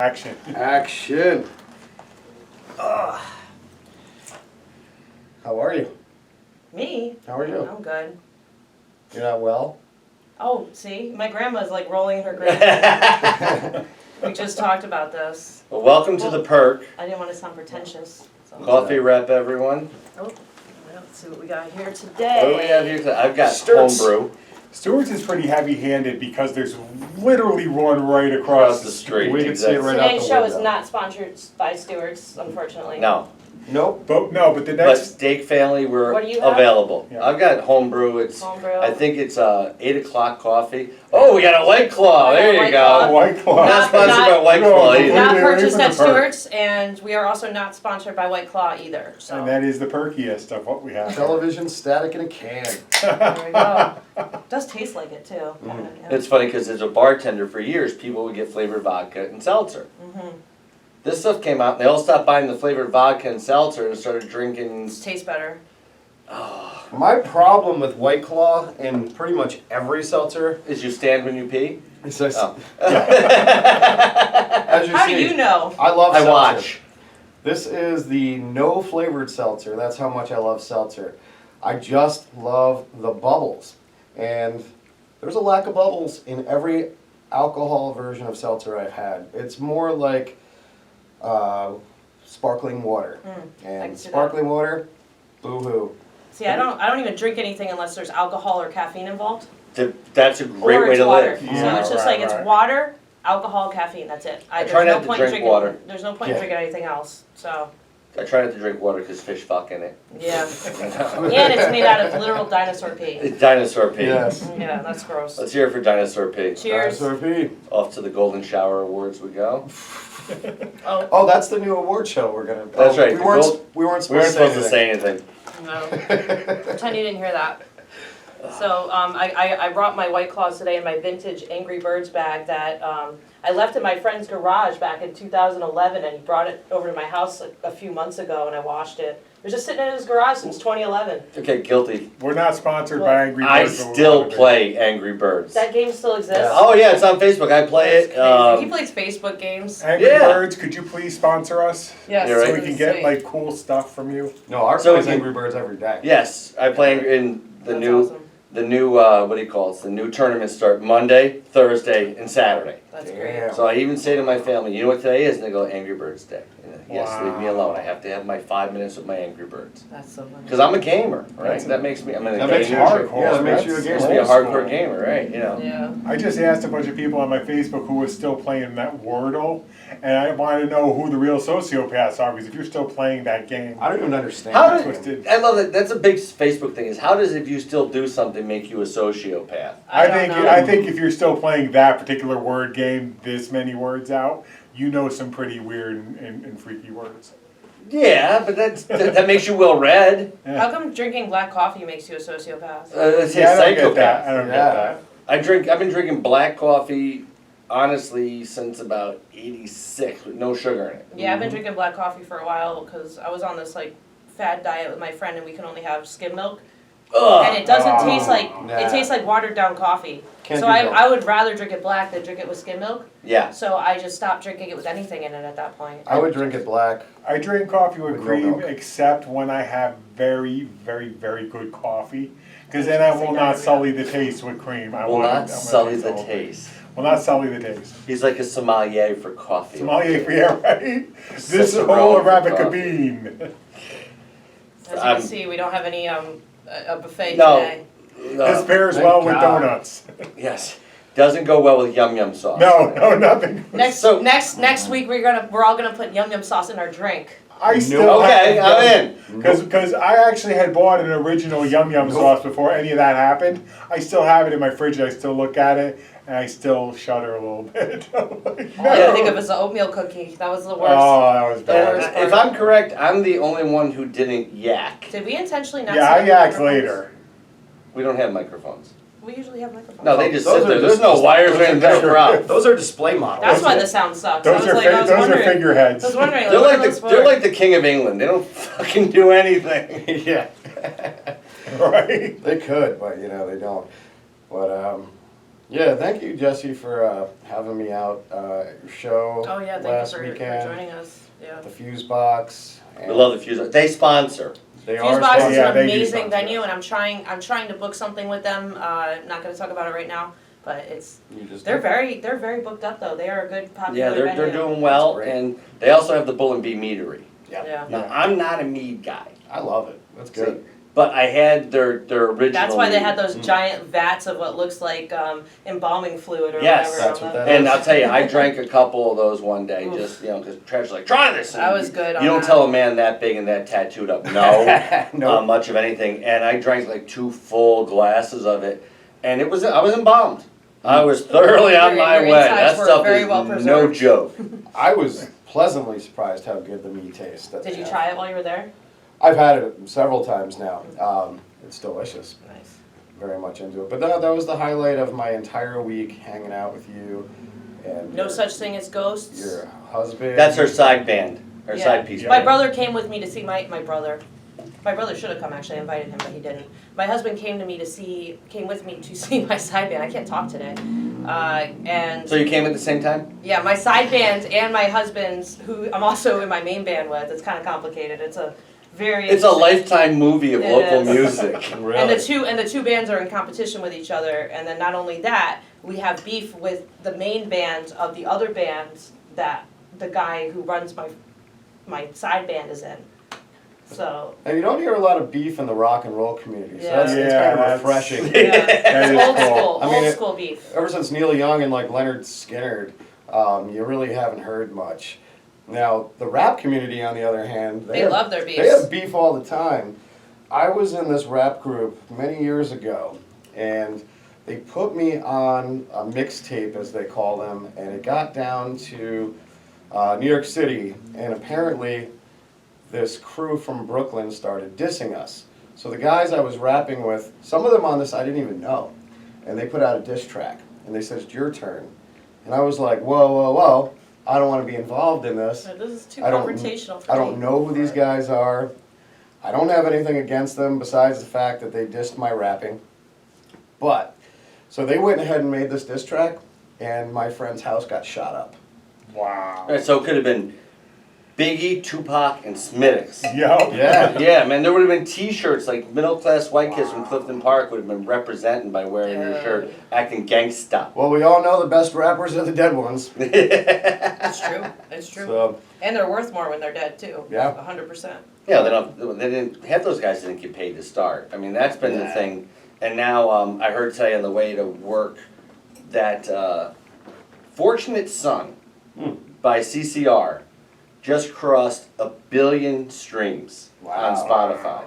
Action. Action. How are you? Me? How are you? I'm good. You're not well? Oh, see? My grandma's like rolling in her grave. We just talked about this. Well, welcome to the Perk. I didn't want to sound pretentious. So. Coffee rep, everyone. Oh, let's see what we got here What today. do we have here today? I've got Stewart's. homebrew Stewart's is pretty heavy-handed because there's literally one right across across the street. We can see it right out Today's the show is window. not sponsored by Stewart's, unfortunately. No, Nope. But the but next Steak Family, we're What do you have? available. Yeah. I've got homebrew. It's Homebrew. I think it's 8 o'clock coffee. Oh, we got a White Claw. We got There a you White go. Claw. White Claw. Not sponsored Not- by White No, Claw but either. Not Completely away purchased from at the Perk. Stewart's, and we are also not sponsored by White Claw either. So and that is the perkiest of what we have. Television static in a can. there we go. It does taste like it too. Yeah. It's funny because as a bartender for years, people would get flavored vodka and seltzer. Mhm. This stuff came out and they all stopped buying the flavored vodka and seltzer and started drinking. It tastes better. Oh, My problem with White Claw and pretty much every seltzer is you stand when you pee? is this. Oh. As you How see, do you know? I love I seltzer. watch. This is the no flavored seltzer. That's how much I love seltzer. I just love the bubbles. And there's a lack of bubbles in every alcohol version of seltzer I've had. It's more like sparkling water. I can And see sparkling water, boo-hoo. See, I don't even drink anything unless there's alcohol or caffeine involved. That's a great Or way it's to water. live. So Yeah, it's just right, like it's right. water, alcohol, caffeine. That's it. I try not to drink drinking. water. There's no point Yeah. in drinking anything else. So I try not to drink water because fish fuck in it. yeah, and it's made out of literal dinosaur pee. It's dinosaur pee. Yes. Yeah, that's gross. Let's hear it for dinosaur pee. Cheers. Dinosaur pea. Off to the Golden Shower Awards we go. Oh Oh, that's the new award show we're gonna. That's right, We the weren't. gold- We weren't We weren't supposed supposed to say anything. say anything. no, pretend you didn't hear that. So I brought my White Claws today in my vintage Angry Birds bag that I left in my friend's garage back in 2011, and he brought it over to my house a few months ago, and I washed it. It was just sitting in his garage since 2011. Okay, guilty. We're not sponsored by Angry I Birds. but we still wanna be. play Angry Birds. That game still exists. Yeah. Oh yeah, it's on Facebook. I play it. That's crazy. He plays Facebook games. Angry Yeah. Birds, could you please sponsor us? Yes, You're right. So we can please, get sweet. like cool stuff from you. No, ours So plays if you- Angry Birds every day. Yes, I play in the That's new. awesome. The new, what do you call it? The new tournaments start Monday, Thursday, and Saturday. That's Damn. great. So I even say to my family, you know what today is? And they go, Angry Birds Day. And yes, Wow. leave me alone. I have to have my 5 minutes with my Angry Birds. That's so funny. Because I'm a gamer, right? That's- That makes me, I'm an That makes you gamer. hardcore. Yeah, that makes you a That's- gamer. Makes me a Old hardcore school. gamer, right? You know. Yeah. I just asked a bunch of people on my Facebook who was still playing that Wordle, and I wanted to know who the real sociopaths are, because if you're still playing that game, I don't even understand. How it. Twisted. I love it. That's a big Facebook thing. Is how does if you still do something make you a sociopath? I don't know. I think if you're still playing that particular word game, this many words out, you know some pretty weird and freaky words. Yeah, but that makes you well read. How come drinking black coffee makes you a sociopath? It's Yeah, I don't get psychopath. that. I don't Yeah. get that. I've been drinking black coffee, honestly, since about '86 with no sugar in it. Yeah, I've been drinking black coffee for a while because I was on this like fad diet with my friend, and we can only have skim milk, Ugh. and it doesn't Oh, taste like nah. it tastes like watered down coffee. Can't So do I, milk. I would rather drink it black than drink it with skim milk. Yeah. So I just stopped drinking it with anything in it at that point. I would drink it black. I drink coffee with With no cream, milk. except when I have very, very, very good coffee, because then I will not Diarrhea. sully the taste with cream. I Will want it- I not want sully it the all. taste. Will not sully the taste. He's like a sommelier for coffee. Somalia, yeah, right? This Such a whole relevant Arabica coffee. bean. As you I'm- can see, we don't have any a buffet No. today. This pairs Thank well with God. donuts. Yes. Doesn't go well with yum yum sauce. No, nothing. Next So- next week we're all gonna put yum yum sauce in our drink. I still Okay, I'm in. Because I actually had bought an original Yum Yum sauce before any of that happened. I still have it in my fridge. I still look at it and I still shudder a little bit. I'm like, All I no. can think of is the oatmeal cookie. That was the worst. Oh, that was bad. worst. If I'm correct, I'm the only one who didn't yak. Did we intentionally not? Yeah, set I up yaks microphones? later. We don't have microphones. We usually have microphones. No, they just Those sit are there. There's just- no wires or anything to drop. Those are display models. That's why the sound sucks. I Those was are like, I was those are wondering. figureheads. I was wondering. They're what are like those they're for? like the king of England. They don't fucking do anything. Yeah. Right. They could, but you know they don't. But Yeah, thank you, Jessie, for having me out at your show Oh yeah, thank last you for weekend. joining us. Yeah. The Fuse Box. We love the Fuse. They sponsor. They Fuse are Box is Yeah, an they do amazing sponsor venue, us. and I'm trying to book something with them. I'm not going to talk about it right now, but You just they're very booked up though. They are a good popular Yeah, they're venue. doing well, That's great. and they also have the Bull and Bee Meadery. Yeah. Now, I'm not a mead guy, I love it. That's good. but I had their original. That's why they mead. had those giant vats of what looks like embalming fluid or Yes. whatever. That's on what the- that And I'll tell you, I drank a couple of those one day, Oof. just because Trevor's like, try this. That was good on You don't that. tell a man that big and that tattooed up, no, No. much of anything. And I drank like 2 full glasses of it, and I was embalmed. I was thoroughly on Your- my your way. insides That were stuff very is well no preserved. joke. I was pleasantly surprised how good the meat tastes. that Did they you have. try it while you were there? I've had it several times now. It's delicious. Nice. Very much into it. But that was the highlight of my entire week, hanging out with you and No your, such thing as ghosts. your husband. That's her side band, her Yeah. side piece. Yeah. My brother came with me to see my brother. My brother should have come actually. I invited him, but he didn't. My husband came with me to see my side band. I can't talk today. And So you came at the same time? yeah, my side band and my husband's, who I'm also in my main band with. It's kind of complicated. It's a very It's a lifetime movie of It local is. music. Really? And the two bands are in competition with each other, and then not only that, we have beef with the main band of the other bands that the guy who runs my side band is in. So And you don't hear a lot of beef in the rock and roll community, so Yeah. that's it's Yeah, kind of that's- refreshing. yeah, That it's is old cool. school, I mean, old it- school beef. Ever since Neil Young and like Leonard Skinner, you really haven't heard much. Now, the rap community, on the other hand, They have, love their They beefs. have beef all the time. I was in this rap group many years ago, and they put me on a mixtape, as they call them, and it got down to New York City, and apparently this crew from Brooklyn started dissing us. So the guys I was rapping with, some of them on this I didn't even know, and they put out a diss track, and they said, it's your turn. And I was like, whoa, whoa, whoa, I don't want to be involved in this. This is too I don't- confrontational for I me. don't know who these guys are. I don't have anything against them besides the fact that they dissed my rapping. But, so they went ahead and made this diss track, and my friend's house got shot up. Wow. Right, so it could have been Biggie, Tupac, and Smittix. Yo. Yeah. Yeah, man, there would have been T-shirts like middle class white kids from Clifton Park would have been representing by wearing your Yeah. shirt, acting gangsta. Well, we all know the best rappers are the dead ones. It's true. It's true. So, And they're worth more when they're dead too. Yeah. 100%. Yeah, they didn't. Half those guys didn't get paid to start. I mean, that's been the Yeah. thing. And now I heard today on the way to work that "Fortunate Son" by CCR just crossed 1 billion streams on Wow. Spotify.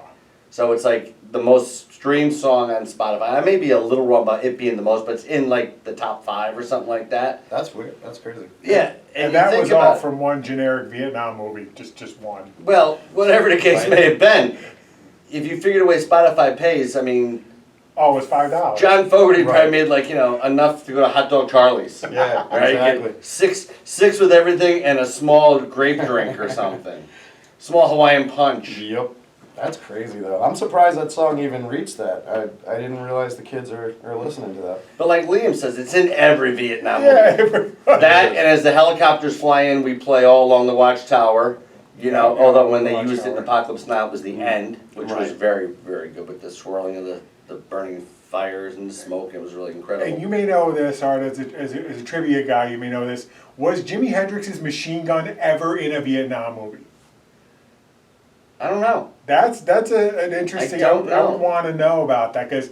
So it's like the most streamed song on Spotify. I may be a little wrong about it being the most, but it's in like the top 5 or something like that. that's weird. That's crazy. Yeah, And you that think was about all it. from one generic Vietnam movie, just one. Well, whatever the case Right. may have been, if you figured away Spotify pays, I mean, Oh, it was $5. John Fogerty probably Right. made like, enough to go to Hot Dog Charlie's. Yeah, Right? exactly. Get six with everything and a small grape drink or something. Small Hawaiian punch. Yep. That's crazy, though. I'm surprised that song even reached that. I didn't realize the kids are listening to that. But like Liam says, it's in every Vietnam movie. Yeah, everybody. That, and as the helicopters fly in, we play all along the Watchtower. Yeah, Although when they Watchtower. used it in Apocalypse Now, it was the end, which was Right. very, very good with the swirling of the burning fires and the smoke. It was really incredible. And you may know this, Art, as a trivia guy, you may know this. Was Jimi Hendrix's machine gun ever in a Vietnam movie? I don't know. That's an interesting. don't I would know. want to know about that because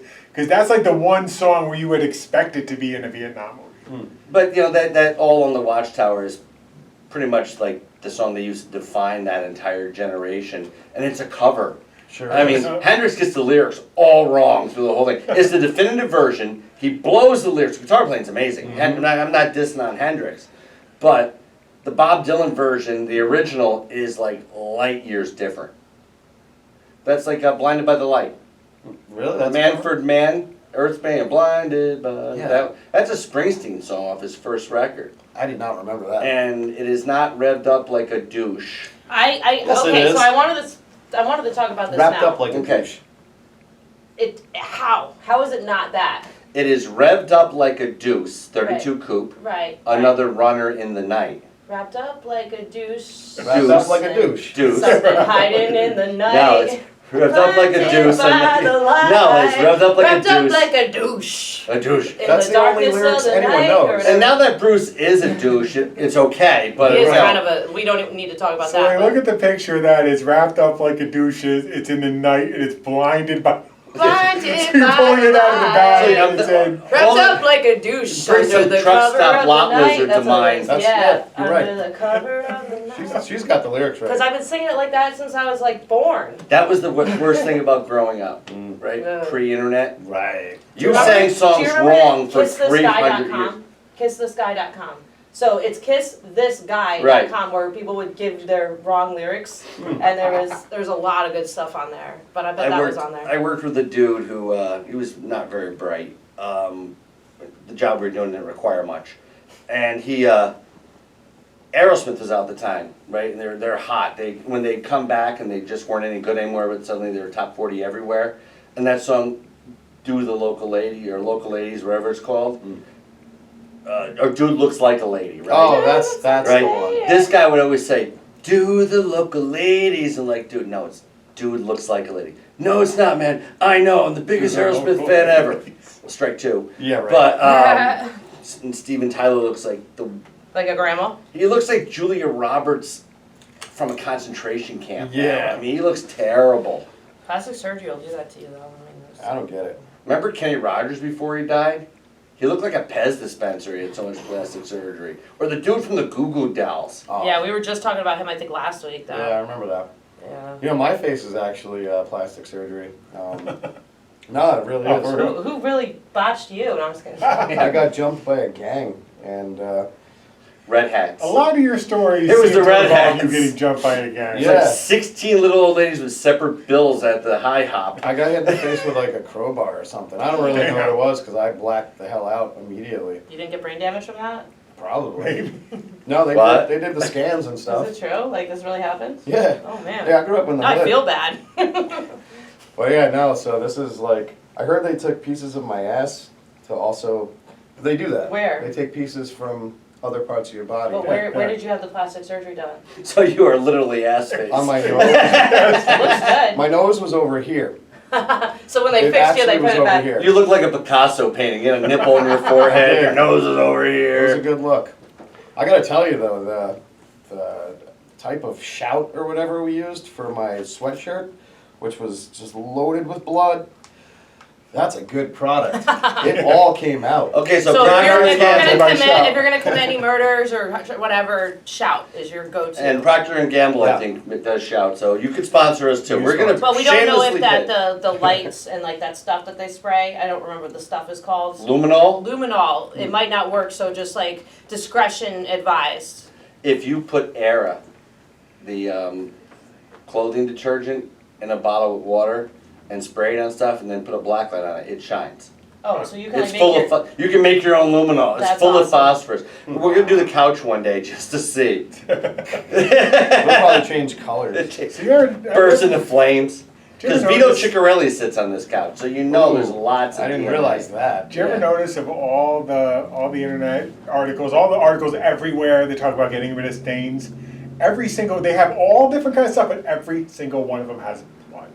that's like the one song where you would expect it to be in a Vietnam movie. But that all on the Watchtower is pretty much like the song they used to define that entire generation, and it's a cover. Sure. I mean, Hendrix gets the lyrics all wrong through the whole thing. It's the definitive version. He blows the lyrics. Guitar playing's amazing. I'm not dissing on Hendrix, but the Bob Dylan version, the original, is like light years different. That's like Blinded by the Light. Really? That's Manford Man, Earth Band, Blinded by Yeah. that's a Springsteen song off his first record. I did not remember that. And it is not revved up like a douche. Yes, it Okay, is. so I wanted to talk about this Wrapped now. up like a Okay. douche. How is it not that? It is revved up like a deuce, 32 coupe, Right. another runner in the night. Wrapped up like a douche. Wrapped up like a douche. Deuce. Something hiding in the night. No, it's revved up like a Blinded deuce. by the light. No, it's revved up like Wrapped a up deuce. like a douche. A douche. In That's the the only darkness lyrics of the anyone night, knows. or And now that Bruce is a douche, it's okay. But he is you know, kind of a. We don't even need to talk about So that. when I look at the picture of that, it's wrapped up like a douche, it's in the night, and it's blinded by... Blinded So you're by pulling it out of the light. bag, So, and it's in... Wrapped all up like a douche Bring under some the truck cover stop of lot the night. lizard to That's what it mind. is. That's- Yeah, yeah, you're under right. the cover of the night. She's got the lyrics right. Because I've been singing it like that since I was like born. that was the worst thing about growing up, right? Yeah. Pre-internet. Right. You Remember- sang do songs you remember wrong for 300 years. KissThisGuy.com? KissThisGuy.com. So it's KissThisGuy.com Right. where people would give their wrong lyrics, and there's a lot of good stuff on there. But I bet that was on there. I worked with a dude who he was not very bright. The job we were doing didn't require much, and he Aerosmith was out at the time, right? And they're hot. When they come back and they just weren't any good anymore, but suddenly they were top 40 everywhere. And that song, "Do the Local Lady" or "Local Ladies," whatever it's called, or "Dude Looks Like a Lady," right? Oh, that's Right. the one. Yeah. This guy would always say, "Do the local ladies," and like, dude, no, it's "Dude Looks Like a Lady." No, it's not, man. I know, I'm the biggest Do the Aerosmith local fan ever. ladies. Well, strike two. Yeah, right. But and Steven Tyler looks like Like a grandma. he looks like Julia Roberts from a concentration camp. now. Yeah. I mean, he looks terrible. Plastic surgery will do that to you, though. I mean, it's- I don't get it. Remember Kenny Rogers before he died? He looked like a Pez dispenser. He had so much plastic surgery. Or the dude from the Goo Goo Dolls. Oh. Yeah, we were just talking about him, I think, last week. Yeah, I remember that. Yeah. You know, my face is actually plastic surgery. No, it really is. Who really botched you? No, I'm just kidding. I got jumped by a gang, and Red hats. A lot of your stories It was seem the to red involve you hats. getting jumped by a gang. It's Yeah. like 16 little old ladies with separate bills at the high hop. I got hit in the face with like a crowbar or something. I don't really know what it was because I blacked the hell out immediately. You didn't get brain damage from that? Probably. Maybe. No, What? they did the scans and stuff. Is it true? Like, this really happened? Yeah. Oh, man. Yeah, I grew up in the I hood. feel bad. But yeah, no, so this is like, I heard they took pieces of my ass to also, they do that. Where? They take pieces from other parts of your body. But where did you have the plastic surgery done? So you are literally ass face. On my nose. It looks good. My nose was over here. So when they It fixed you, they actually was put it over back. here. You look like a Picasso painting. You got a nipple on your forehead, your nose is over It was a here. good look. I gotta tell you though, the type of shout or whatever we used for my sweatshirt, which was just loaded with blood, that's a good product. It all came out. Okay, so, So if Procter you're, and Gamble, by shout. if you're gonna commit any murders or whatever, shout is your go-to. and Procter and Gamble, Yeah. I think, it does shout. So you could sponsor us too. You We're gonna But we don't know if shamelessly that pitch. the lights and like that stuff that they spray. I don't remember what the stuff is called. Luminol. Luminol. It might not work, so just like discretion advised. If you put Era, the clothing detergent, in a bottle with water and spray it on stuff, and then put a black light on it, it shines. Oh, so you can It's like full make your. of. You can make your own luminol. It's That's full of awesome. phosphorus. We're gonna do the couch one day just to see. We'll probably change colors. So you ever, Burst into flames. Do you ever Because Vito notice- Ciccarelli sits on this couch, so you know there's Ooh, lots of I didn't DNA. realize that. Do you ever Yeah. notice of all the internet articles, all the articles everywhere, they talk about getting rid of stains. Every single, they have all different kinds of stuff, but every single one of them has blood.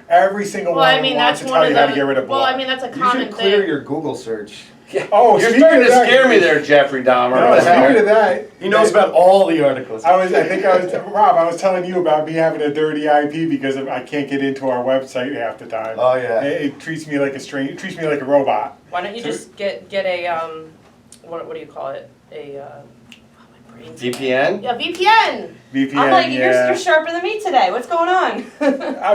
Every single Well, one I of mean them wants that's to one tell of you the. how to get rid of blood. Well, I mean that's a You common should clear thing. your Google search. Oh, You're speaking starting of to that- scare me there, Jeffrey Dahmer. No, speaking of that, He knows about all the articles. Rob, I was telling you about me having a dirty IP because I can't get into our website half the time. Oh, yeah. It treats me like it treats me like a robot. Why don't you So- just get a what do you call it? A my brain's- VPN? Yeah, VPN. VPN, I'm like, yeah. you're sharper than me today. What's going on?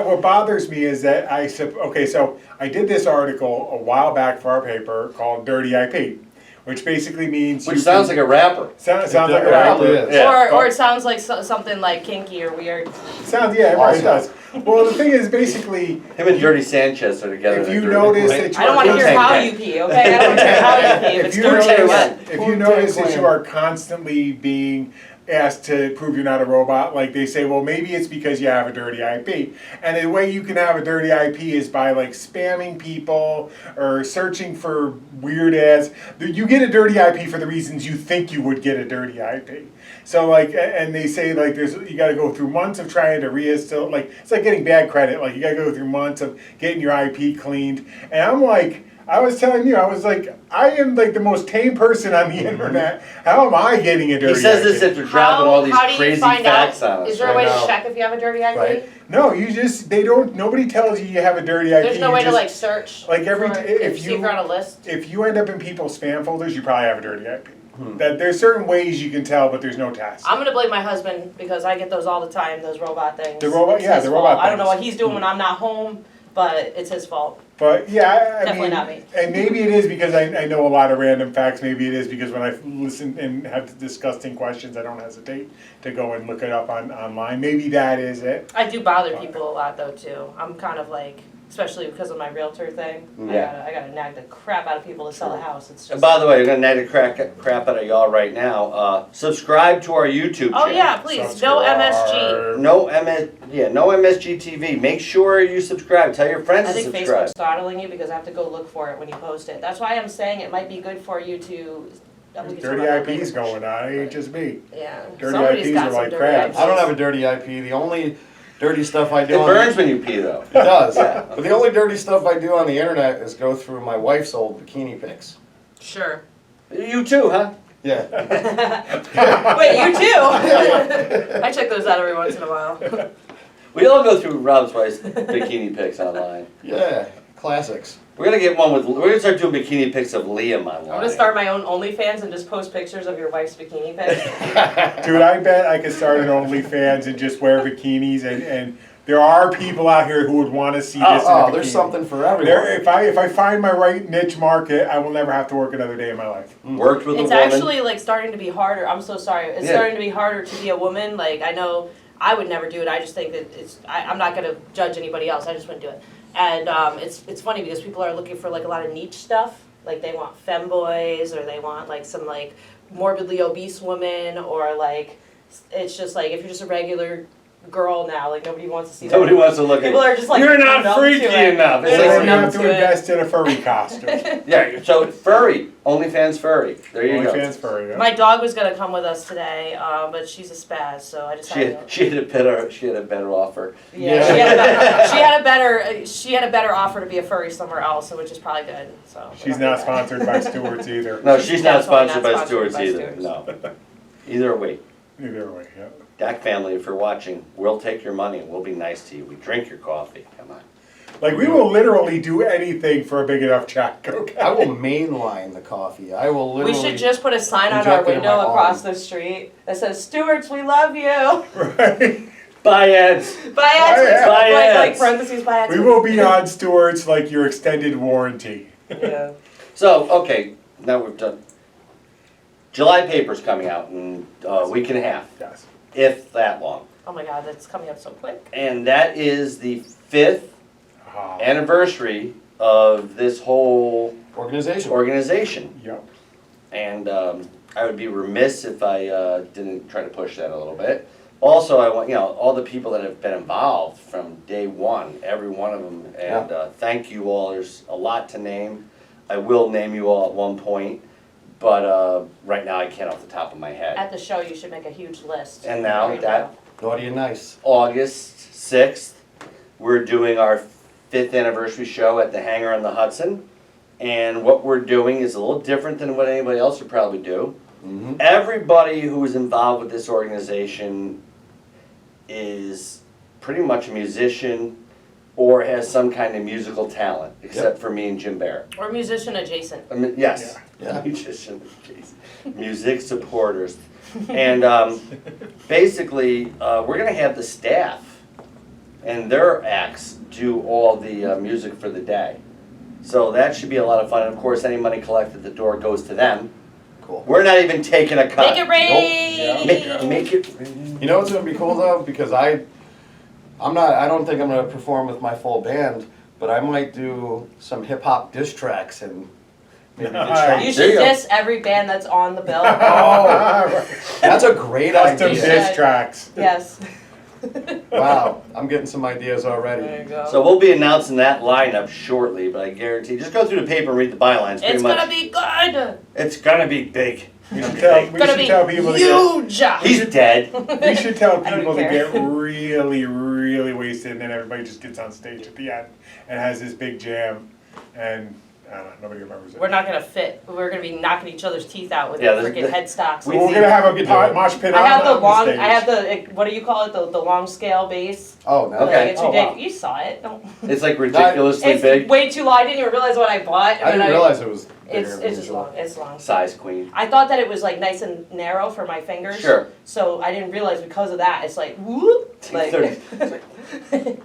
What bothers me is that so I did this article a while back for our paper called Dirty IP, which basically means Which sounds like a rapper. sounds like a It rapper. really is. Yeah. or it sounds like something like kinky or weird. Sounds right, Awesome. it does. Well, the thing is basically Him and Dirty Sanchez are together. if you They're notice great. that you I don't are want to hear Wu-Tang how Clan. you pee, okay? I don't want to hear how you pee if if it's you dirty or notice, wet. if you Wu-Tang notice that Clan. you are constantly being asked to prove you're not a robot, like they say, well, maybe it's because you have a dirty IP. And the way you can have a dirty IP is by like spamming people or searching for weird ads. You get a dirty IP for the reasons you think you would get a dirty IP. So like, and they say like you got to go through months of trying to reinstall, like it's like getting bad credit. Like you got to go through months of getting your IP cleaned. And I'm like, I was telling you, I was like, I am like the most tame person on the internet. How am I getting a dirty IP? He says this after dropping all these How do you crazy find facts out? on us. Is there a way right to now. check if you have a dirty IP? Right. No, nobody tells you have a dirty IP. There's no You way to just- like search. like every for- if see if you're on a list. If you end up in people's spam folders, you probably have a dirty IP. That there's certain ways you can tell, but there's no test. I'm gonna blame my husband because I get those all the time. Those robot things. The robot- It's yeah, his the fault. robot I don't know things. what he's doing when I'm not home, but it's his fault. But yeah, I Definitely mean, not me. and maybe it is because I know a lot of random facts. Maybe it is because when I listen and have disgusting questions, I don't hesitate to go and look it up online. Maybe that is it. I do bother people a lot though too. I'm kind of like, especially because of my realtor thing. Yeah. I gotta nag the crap out of people to sell a house. It's And just. by the way, I'm gonna nag the crap out of y'all right now. Subscribe to our YouTube channel. Oh yeah, please. No MSG. No MSG TV. Make sure you subscribe. Tell your friends I to think subscribe. Facebook's throttling you because I have to go look for it when you post it. That's why I'm saying it might be good for you to. we can talk Dirty about that IPs later. going on. It ain't just me. Yeah. Dirty Somebody's IPs got are some like dirty crabs. IPs. I don't have a dirty IP. The only dirty stuff I do It on burns when you pee though. It does. But the only dirty stuff I do on the internet is go through my wife's old bikini pics. Sure. You too, huh? Yeah. Wait, you too? I check those out every once in a while. We all go through Rob's wife's bikini pics online. Yeah. Classics. We're gonna start doing bikini pics of Liam online. I'm gonna start my own OnlyFans and just post pictures of your wife's bikini pics. Dude, I bet I could start an OnlyFans and just wear bikinis, and there are people out here who would want to see this in a bikini. There's something for everyone. If I find my right niche market, I will never have to work another day in my life. Worked with It's a woman. actually like starting to be harder. I'm so sorry. It's Yeah. starting to be harder to be a woman. Like I know I would never do it. I just think that I'm not gonna judge anybody else. I just wouldn't do it. And it's funny because people are looking for like a lot of niche stuff. Like they want femboys or they want like some like morbidly obese woman or like it's just like if you're just a regular girl now, like nobody wants to see that. Nobody wants to look People at are just like you're numb not to freaky it. enough. It's They're Or just you like, have numb to to it. invest in a furry costume. yeah, so furry, OnlyFans furry. There you go. OnlyFans furry. Yeah. My dog was gonna come with us today, but she's a spaz, so I decided. She had a better offer. Yeah, she had a better offer to be a furry somewhere else, so which is probably good. So She's not sponsored by Stewart's either. No, she's not definitely sponsored not by Stewart's sponsored either. by No. Either way. Either way, yeah. Dak family, if you're watching, we'll take your money and we'll be nice to you. We drink your coffee. Come on. Like we will literally do anything for a big enough check. Okay. I will mainline the coffee. I will literally. We should just put a sign on our inject it in window my across arm. the street that says "Stewart's, we love you." Right. Bye, Eds. By accident, By like ads. parentheses by We accident. will be on Stewart's like your extended warranty. Yeah. So, okay, now we've done. July paper's coming out in a week and a half, Yes. if that long. Oh my God, that's coming up so quick. And that is the 5th Ah. anniversary of this whole Organization. organization. Yep. And I would be remiss if I didn't try to push that a little bit. Also, I want, all the people that have been involved from day one, every one of them, and thank you all. There's a lot to name. I will name you all at one point, but right now I can't off the top of my head. At the show, you should make a huge list. And now Right that Naughty and nice. August 6th, we're doing our 5th anniversary show at the Hangar on the Hudson. And what we're doing is a little different than what anybody else would probably do. Mm-hmm. Everybody who is involved with this organization is pretty much a musician or has some kind of musical talent, except for me and Jim Barrett. Or musician adjacent. I mean, yes, Yeah. musician, jeez. Music supporters. And basically, we're going to have the staff and their acts do all the music for the day. So that should be a lot of fun. And of course, any money collected at the door goes to them. Cool. We're not even taking a cut. Make it rain! Make it rain. You know what's gonna be cool though, because I don't think I'm gonna perform with my full band, but I might do some hip hop diss tracks and Maybe Nice. the chunk. You There you should go. diss every band that's on the bill. Oh, that's a great Custom idea. diss tracks. Yes. Wow, I'm getting some ideas There you already. go. So we'll be announcing that lineup shortly, but I guarantee, just go through the paper and read the bylines. Pretty It's much. gonna be good. It's gonna be big. We should Gonna be tell people to get, huge. He's dead. we should tell I don't people to care. get really, really wasted, and then everybody just gets on stage at the end and has this big jam, and I don't know, nobody remembers it. We're not gonna fit. We're gonna be knocking each other's teeth out with Yeah, the there's- freaking headstocks. We're gonna have We a could do it. mosh pit I have the on long. stage. I have the what do you call it? The long scale bass. Oh, no. Okay. Like, it's Oh, ridiculous. wow. You saw it. Don't. It's like ridiculously It's big. way too long. I didn't even realize what I bought. I didn't realize it was bigger It's than just usual. long. It's long. Size queen. I thought that it was like nice and narrow for my fingers. Sure. So I didn't realize because of that, it's like whoop. Like, Thirty- and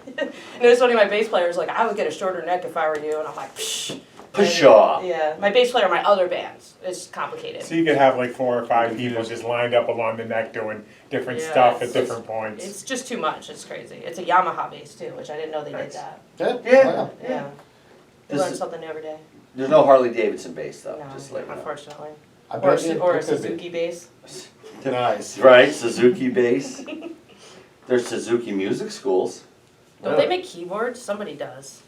it was funny. My bass player was like, "I would get a shorter neck if I were you," and I'm like, "Psh." Pshaw. Yeah, my bass player, my other bands, it's complicated. So you could have like 4 or 5 people just lined up along the neck doing different Yeah, stuff at it's- different points. It's just too much. It's crazy. It's a Yamaha bass too, which I didn't know they did Nice. that. Yeah. Yeah. Wow. Yeah. You This learn is- something new every day. There's no Harley Davidson bass though. No, Just like unfortunately. I Or, bet you or a it could be. Suzuki bass. Nice. Right, Suzuki bass. There's Suzuki music schools. Don't Really? they make keyboards? Somebody does.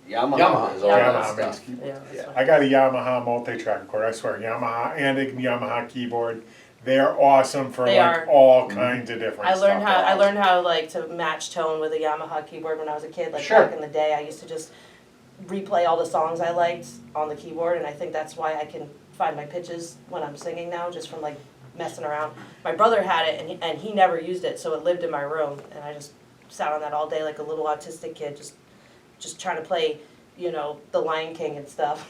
Yamaha. Yamaha. Is all Yamaha that makes stuff. Yeah, that's Yeah. fine. I got a Yamaha multi-track recorder, I swear, Yamaha and a Yamaha keyboard. They're awesome for They like are. all kinds of different I stuff. learned how They're I awesome. learned how like to match tone with a Yamaha keyboard when I was a kid. Like Sure. back in the day, I used to just replay all the songs I liked on the keyboard, and I think that's why I can find my pitches when I'm singing now, just from like messing around. My brother had it, and he never used it, so it lived in my room, and I just sat on that all day like a little autistic kid, just trying to play, you know, The Lion King and stuff.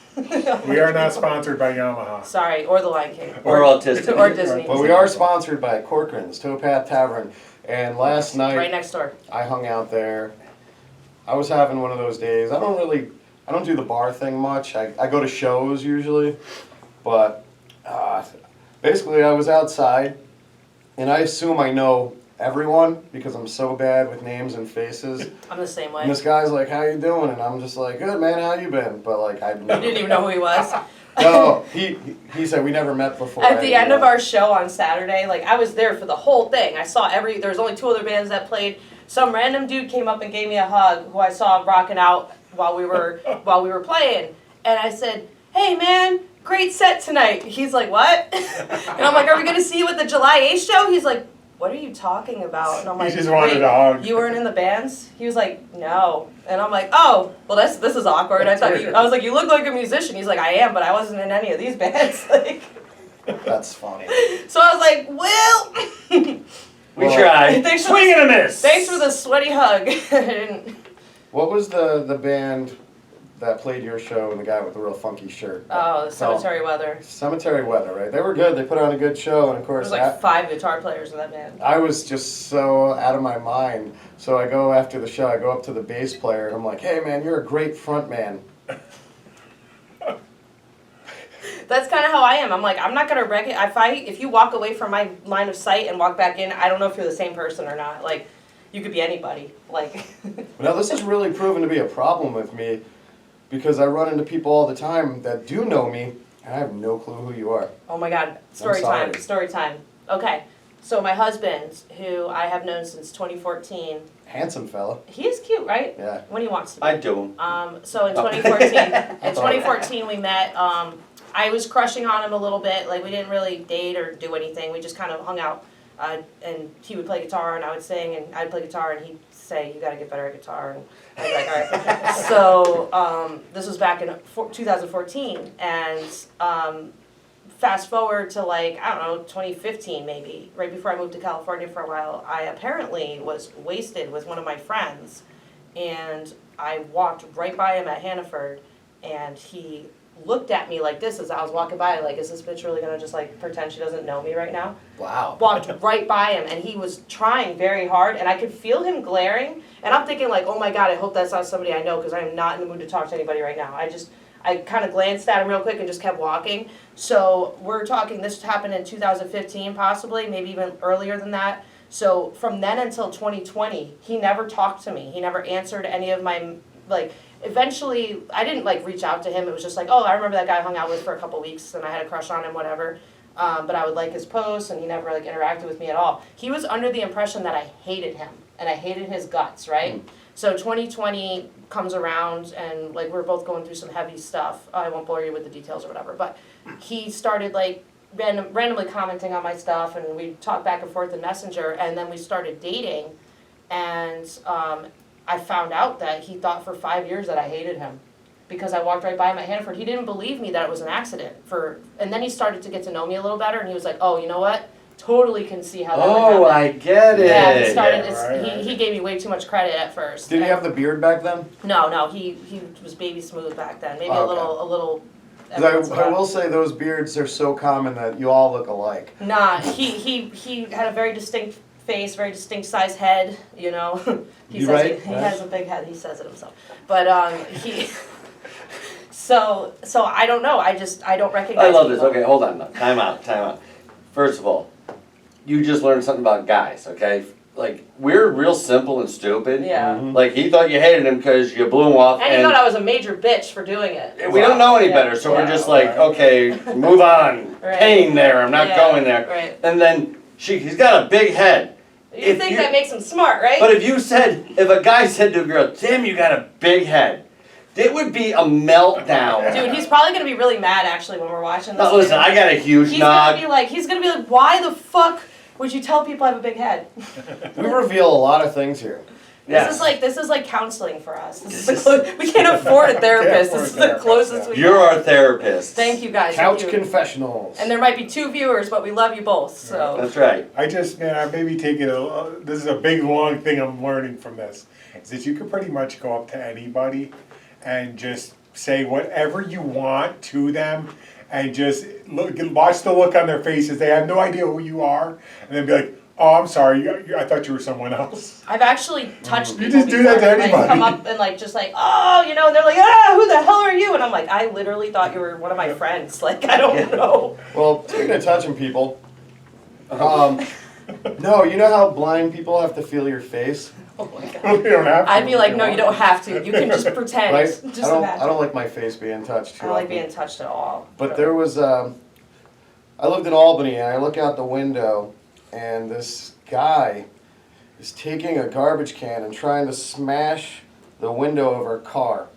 We are not sponsored by Yamaha. Sorry, or The Lion King. Or autistic. Or Disney. But we are sponsored by Corcoran's Towpath Tavern. And last Right night, next door. I hung out there. I was having one of those days. I don't do the bar thing much. I go to shows usually. But basically, I was outside. And I assume I know everyone because I'm so bad with names and faces. I'm the same way. And this guy's like, "How you doing?" And I'm just like, "Good, man. How you been?" But like, I You didn't even know who he was. No, he said we never met before. At the end of our show on Saturday, like I was there for the whole thing. I saw there was only 2 other bands that played. Some random dude came up and gave me a hug who I saw rocking out while we were playing. And I said, "Hey man, great set tonight." He's like, "What?" And I'm like, "Are we gonna see you at the July 8th show?" He's like, "What are you talking about?" And I'm He like, just wanted "Wait, a hug. you weren't in the bands?" He was like, "No." And I'm like, "Oh, well this is awkward." I was like, "You look like a musician." He's like, "I am, but I wasn't in any of these bands." Like, That's funny. so I was like, "Well, We Well, tried. Thanks for Swing and a miss. thanks for the sweaty hug." I didn't- What was the band that played your show and the guy with the real funky shirt? Oh, the Cemetery Weather. Cemetery Weather, right? They were good. They put on a good show, and of There course, was like 5 guitar players in that band. I was just so out of my mind. So I go after the show. I go up to the bass player, and I'm like, "Hey, man, you're a great front man." That's kind of how I am. I'm like, I'm not gonna if you walk away from my line of sight and walk back in, I don't know if you're the same person or not. Like, you could be anybody. Like, Now, this has really proven to be a problem with me because I run into people all the time that do know me, and I have no clue who you are. oh my God, story time. Okay, so my husband, who I have known since 2014, Handsome fella. he is cute, right? Yeah. When he wants to be. I do. So in 2014 we met. I was crushing on him a little bit. Like, we didn't really date or do anything. We just kind of hung out. And he would play guitar and I would sing, and I'd play guitar and he'd say, "You got to get better at guitar." And I'd be like, "All right." So this was back in 2014, and fast forward to like, I don't know, 2015 maybe, right before I moved to California for a while, I apparently was wasted with one of my friends, and I walked right by him at Hannaford, and he looked at me like this as I was walking by, like, is this bitch really gonna just like pretend she doesn't know me right now? Wow. Walked right by him, and he was trying very hard, and I could feel him glaring, and I'm thinking like, oh my God, I hope that's not somebody I know, because I am not in the mood to talk to anybody right now. I kind of glanced at him real quick and just kept walking. So we're talking, this happened in 2015 possibly, maybe even earlier than that. So from then until 2020, he never talked to me. He never answered any of my, like, eventually, I didn't like reach out to him. It was just like, oh, I remember that guy I hung out with for a couple weeks, and I had a crush on him, whatever. But I would like his posts, and he never like interacted with me at all. He was under the impression that I hated him, and I hated his guts, right? So 2020 comes around, and like we're both going through some heavy stuff. I won't bore you with the details or whatever, but he started like randomly commenting on my stuff, and we talked back and forth in Messenger, and then we started dating, and I found out that he thought for 5 years that I hated him because I walked right by him at Hannaford. He didn't believe me that it was an accident. And then he started to get to know me a little better, and he was like, oh, you know what? Totally can see how that would happen. Oh, I get it. Yeah, he started. Right. He gave me way too much credit at first. Did he have the beard back then? No, he was baby smooth back then. Maybe Oh, a little. 'Cause I will say those beards are so common that you all look alike. Nah, he had a very distinct face, very distinct sized head. You know, You right? he has a big head. He says it himself. But he. So I don't know. I don't recognize. I love this. people. Okay, hold on. No. Time out. First of all, you just learned something about guys, okay? Like, we're real simple and stupid. Yeah. Like, he thought you hated him because you blew him off. And he thought I was a major bitch for doing it. We don't know any Yeah, better, so we're yeah. just like, okay, move on. Right. Pain there, I'm not Yeah, going there. Right. And then he's got a big head. You If think you- that makes him smart, right? But if a guy said to a girl, damn, you got a big head, it would be a meltdown. Dude, he's probably gonna be really mad actually when we're watching this. Now, listen, I got a huge He's nog. gonna be like, why the fuck would you tell people I have a big head? We reveal a lot of things here. Yes. This is like counseling for us. We can't afford a therapist. This is the closest we You're get. our therapist. Thank you guys. Couch thank you. confessionals. And there might be 2 viewers, but we love you both. So That's right. I maybe take it, this is a big, long thing I'm learning from this, is that you can pretty much go up to anybody and just say whatever you want to them, and just watch the look on their faces. They have no idea who you are, and then be like, oh, I'm sorry, I thought you were someone else. I've actually touched people You just do that to before, like, anybody. come up and like just like, oh, you know, and they're like, ah, who the hell are you? And I'm like, I literally thought you were one of my friends. Like, I don't know. Well, speaking of touching people, no, you know how blind people have to feel your face, Oh my god. You don't have to. I'd be like, no, you don't have to. You can just pretend. right? Just I imagine. don't like my face being touched too I don't like often. being touched at all. But there was, I lived in Albany, and I look out the window, and this guy is taking a garbage can and trying to smash the window of our car.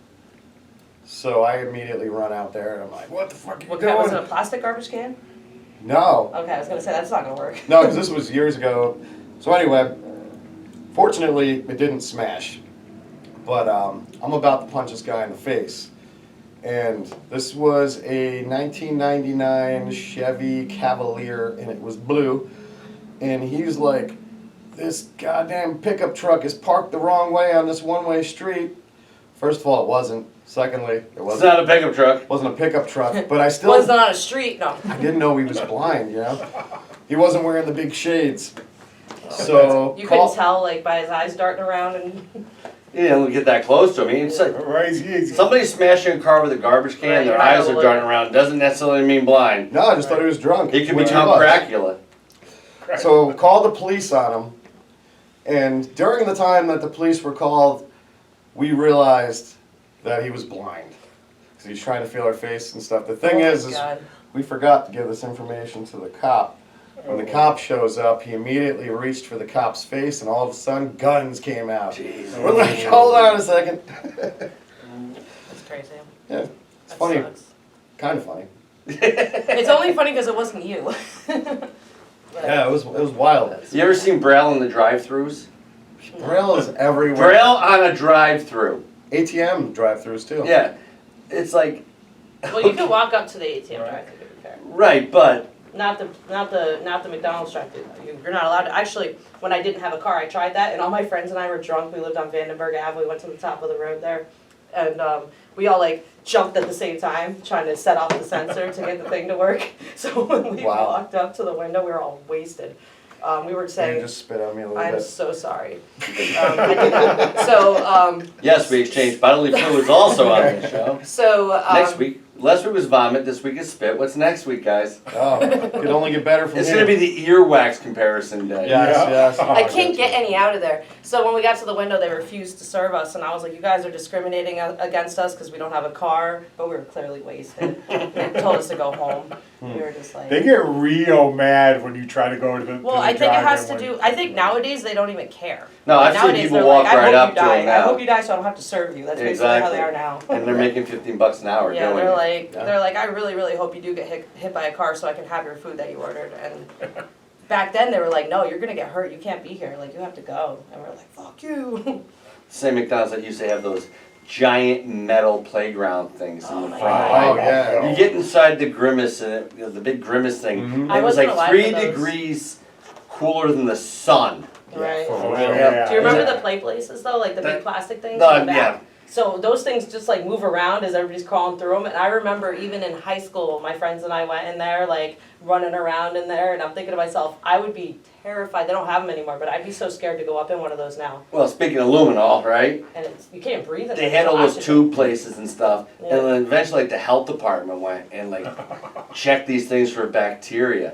So I immediately run out there, and I'm like, what the fuck are you What kind was it? doing? A plastic garbage can? No. Okay, I was gonna say that's not gonna work. No, because this was years ago. So anyway, fortunately, it didn't smash. But I'm about to punch this guy in the face. And this was a 1999 Chevy Cavalier, and it was blue. And he's like, this goddamn pickup truck is parked the wrong way on this one-way street. First of all, it wasn't. Secondly, it It's wasn't. not a pickup truck. Wasn't a pickup truck, but I still Wasn't on a street, no. I didn't know he was blind, you know? He wasn't wearing the big shades. So You couldn't tell like by his eyes darting around and You didn't get that close to me. It's like Right, he's- somebody smashing a car with a garbage can, Right, their you might eyes are overlook darting it. around. Doesn't necessarily mean blind. No, I just thought he was drunk. He could which become was. Dracula. So called the police on him, and during the time that the police were called, we realized that he was blind. Because he was trying to feel our face and stuff. The thing Oh my is God. we forgot to give this information to the cop. When the cop shows up, he immediately reached for the cop's face, and all of a sudden, guns came out. Jeez. We're like, hold on a second. That's crazy. Yeah, it's That funny, sucks. kind of funny. It's only funny because it wasn't you. But- Yeah, it was wild. You ever seen Braille in the drive-thrus? Braille is everywhere. Braille on a drive-through. ATM drive-thrus too. Yeah. It's like, Well, you can walk up to the ATM drive-thru to be fair. right, but Not the McDonald's drive-thru. You're not allowed to. Actually, when I didn't have a car, I tried that, and all my friends and I were drunk. We lived on Vandenberg Ave. We went to the top of the road there, and we all like jumped at the same time, trying to set off the sensor to get the thing to work. So when we Wow. walked up to the window, we were all wasted. We were You saying, just spit on me a little "I'm bit. so sorry." I did not. So yes, we exchange bodily fluids also on this show. So Next week, last week was vomit, this week is spit. What's next week, guys? Oh, it could only get better from It's here. gonna be the earwax comparison day. Yes, Yeah. yes. I can't get any out of there. So when we got to the window, they refused to serve us, and I was like, "You guys are discriminating against us because we don't have a car." But we were clearly wasted. They told us to go home. We were just like. They get real mad when you try to go to the. Well, to the I think it has to drive-in do. I think nowadays they don't even care. No, I've seen Nowadays people they're walk like, right I up hope to you die. them I now. hope you die so I don't have to serve you. That's basically how they are now. And they're making $15 an hour Yeah, doing they're it. like, Yeah. they're like, I really, really hope you do get hit by a car so I can have your food that you ordered. And back then they were like, no, you're gonna get hurt. You can't be here. Like you have to go. And we're like, fuck you. Same McDonald's that used to have those giant metal playground things in the my front. God. Oh, yeah. You get inside the Grimace, and the big Grimace thing. Mhm. I It was wasn't like alive 3 for those. degrees cooler than the sun. Right. For Oh, real. yeah. Do you remember Yeah. the play places though, like the big That- plastic things? No, in the back? yeah. So those things just like move around as everybody's crawling through them. And I remember even in high school, my friends and I went in there like running around in there, and I'm thinking to myself, I would be terrified. They don't have them anymore, but I'd be so scared to go up in one of those now. Well, speaking of luminol, right? And it's, you can't breathe in They there. had all those There's tube places and stuff, Yeah. and then eventually, like the health department went and like checked these things for bacteria.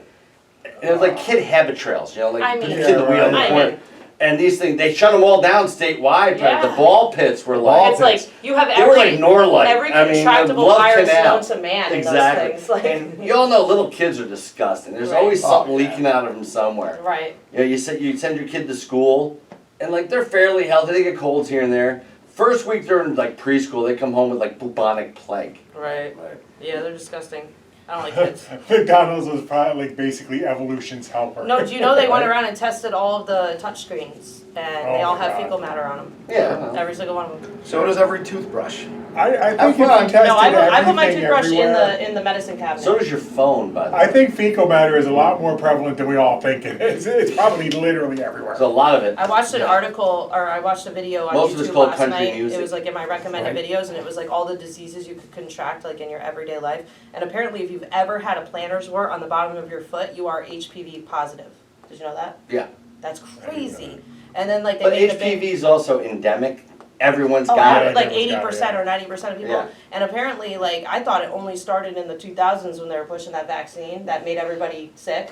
And it was like kid habit trails, you know, like I the mean- kid that we on the I corner. mean- And these things, they shut them all down statewide. Yeah. The ball pits were like, It's like you have they were like Norlight. every I mean, contractable Love virus Canal. known to man in Exactly. those things. Like, And you all know little kids are disgusting. There's Right. always Oh, something yeah. leaking out of them somewhere. right. You know, you send your kid to school, and like they're fairly healthy. They get colds here and there. First week they're in like preschool, they come home with like bubonic plague. Right. Yeah, they're disgusting. I don't like kids. McDonald's was probably like basically evolution's helper. No, do you know they went around and tested all of the touchscreens, and they Oh all my have God. fecal matter on them. Yeah. Every single one of them. So does every toothbrush. I think Have if you fun. tested No, I put my everything toothbrush everywhere- in the medicine cabinet. So does your phone, by the way. I think fecal matter is a lot more prevalent than we all think it is. It's probably literally everywhere. There's a lot of it. I watched an Yeah. article, or I watched a video on Most of it's YouTube called last country night. music. It was like in my recommended Right. videos, and it was like all the diseases you could contract like in your everyday life. And apparently, if you've ever had a plantar's wart on the bottom of your foot, you are HPV positive. Did you know that? Yeah. That's crazy. And then like they But made the big. HPV is also endemic. Everyone's Oh, got yeah. it. like Everyone's got it, 80% yeah. or 90% of people. Yeah. And apparently, like, I thought it only started in the 2000s when they were pushing that vaccine that made everybody sick.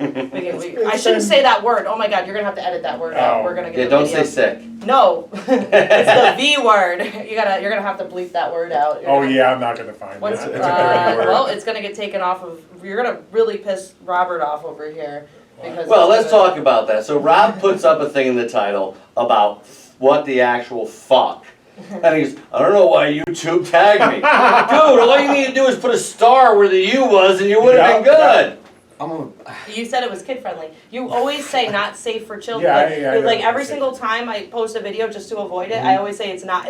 I shouldn't say that word. Oh my God, you're gonna have to edit that word out. Oh. We're gonna get Yeah, the don't video. say sick. No, it's the V word. You're gonna have to bleep that word out. You're Oh gonna- yeah, I'm not gonna find What's, that. It's a dirty word. well, it's gonna get taken off of. You're gonna really piss Robert off over here because. Well, it's let's gonna- talk about that. So Rob puts up a thing in the title about what the actual fuck. And he goes, I don't know why YouTube tagged me. Dude, all you need to do is put a star where the U was and you would have been Yeah, good. I'm a, You said it was kid friendly. You always say not safe for children. Yeah, like, yeah, I know like what every you're saying. single time I post a video just to avoid it, I always say it's not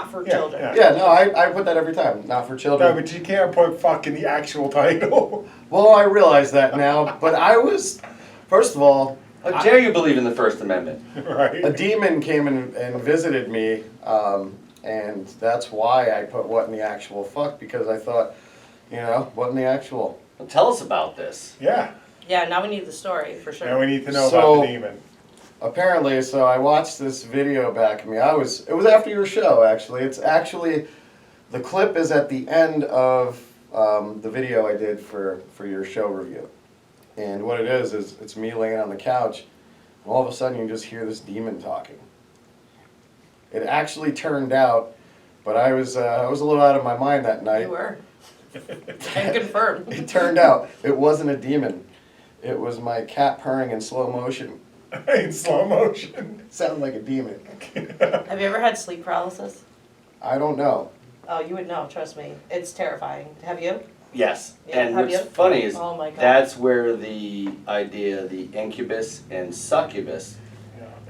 for Yeah, children. yeah. yeah, no, I put that every time. Not for No, children. but you can't put fuck in the actual title. Well, I realize that now, but I was, first of all, How dare you believe in the First Amendment? Right. a demon came and visited me, and that's why I put what in the actual fuck, because I thought, you know, what in the actual. Well, tell us about this. Yeah. Yeah, now we need the story for sure. Now we need to know So- about the demon. Apparently, so I watched this video back of me. It was after your show, actually. It's actually, the clip is at the end of the video I did for your show review. And what it is it's me laying on the couch, and all of a sudden you just hear this demon talking. It actually turned out, but I was a little out of my mind that night. You were. And confirmed. It turned out it wasn't a demon. It was my cat purring in slow motion. In slow motion. It sounded like a demon. Have you ever had sleep paralysis? I don't know. Oh, you would know. Trust me, it's terrifying. Have you? Yes. Yeah, And have what's you? funny is Oh my God. that's where the idea, the incubus and succubus,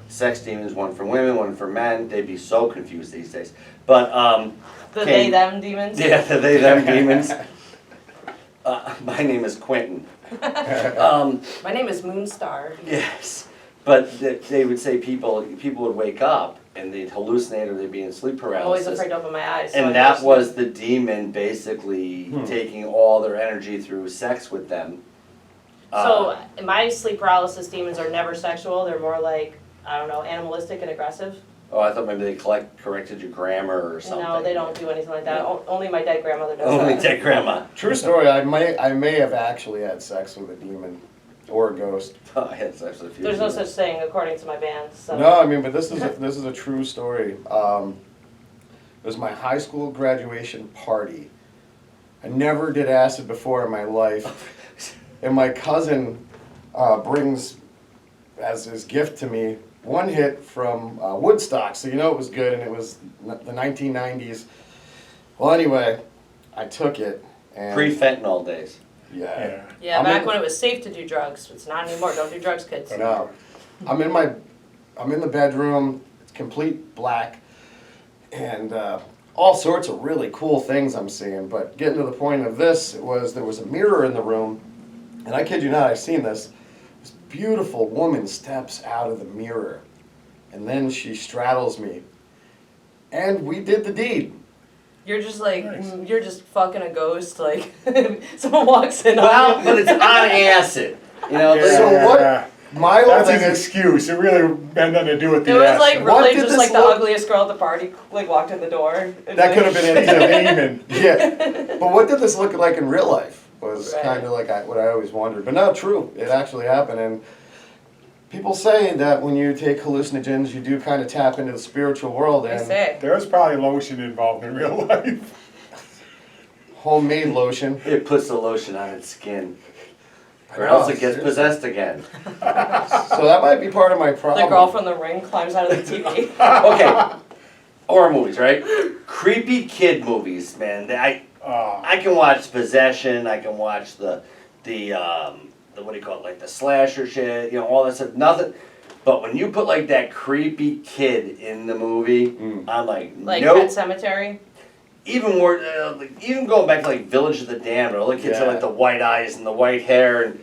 sex demons, one for women, one for men, they'd be so confused these days. But, The Okay. they them demons. yeah, the they, them demons. My name is Quentin. My name is Moonstar. Yes, but they would say people would wake up and they'd hallucinate or they'd be in sleep I'm always paralysis. afraid to open my eyes. so I And that just- was the demon basically taking all their energy through sex with them. So my sleep paralysis demons are never sexual. They're more like, I don't know, animalistic and aggressive. Oh, I thought maybe they corrected your grammar or something. No, they don't do anything like that. Only my dead grandmother does Only that. dead grandma. True story. I may have actually had sex with a demon or a ghost. Oh, I had sex with a few. There's no people. such thing according to my band. So. No, I mean, but this is a true story. It was my high school graduation party. I never did acid before in my life, and my cousin brings as his gift to me one hit from Woodstock, so you know it was good, and it was the 1990s. Well, anyway, I took it. And Pre-fentanyl days. Yeah. Yeah, I'm back in- when it was safe to do drugs. It's not anymore. Don't do drugs, kids. No, I'm in the bedroom. It's complete black, and all sorts of really cool things I'm seeing. But getting to the point of this, there was a mirror in the room, and I kid you not, I've seen this. This beautiful woman steps out of the mirror, and then she straddles me, and we did the deed. You're just like, Nice. you're just fucking a ghost. Like, someone walks in Well, on but you. it's on acid. You know, Yeah. So what? My whole That's thing his is, excuse. It really had nothing to do with It the was acid. like What really did just this like the look- ugliest girl at the party, like walked in the door. And that could have been He's a it. demon. Yeah, but what did this look like in real life? Was Right. kind of like what I always wondered. But no, true, it actually happened. And people say that when you take hallucinogens, you do kind of tap into the spiritual world. They And say. There was probably lotion involved in real life. homemade lotion. it puts the lotion on its skin, or know, else it gets seriously. possessed again. So that might be part of my problem. The girl from The Ring climbs out of the TV. Okay, horror movies, right? Creepy kid movies, man. I can watch Possession. I can watch the what do you call it, like the slasher shit. You know, all that stuff. Nothing. But when you put like that creepy kid in the movie, I'm like, Like nope. Pet Cemetery. Even more, even going back to like Village of the Damned, where all the kids have Yeah. like the white eyes and the white hair and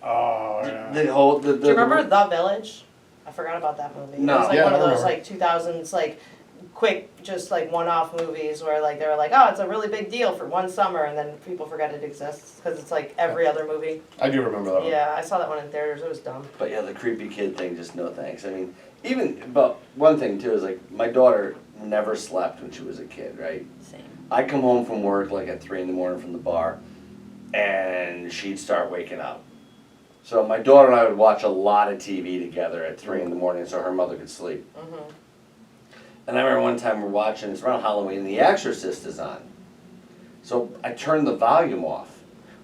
Oh, yeah. the whole. Do you remember The Village? I forgot about that movie. No. It was like Yeah, one of I those remember. like 2000s like quick, just like one-off movies where like they were like, oh, it's a really big deal for one summer, and then people forget it exists because it's like every other movie. I do remember that one. Yeah, I saw that one in theaters. It was dumb. But yeah, the creepy kid thing, just no thanks. I mean, but one thing too is like my daughter never slept when she was a kid, right? Same. I come home from work like at 3 a.m. from the bar, and she'd start waking up. So my daughter and I would watch a lot of TV together at 3 a.m. so her mother could sleep. Mm-hmm. And I remember one time we're watching, it's around Halloween, The Exorcist is on. So I turned the volume off.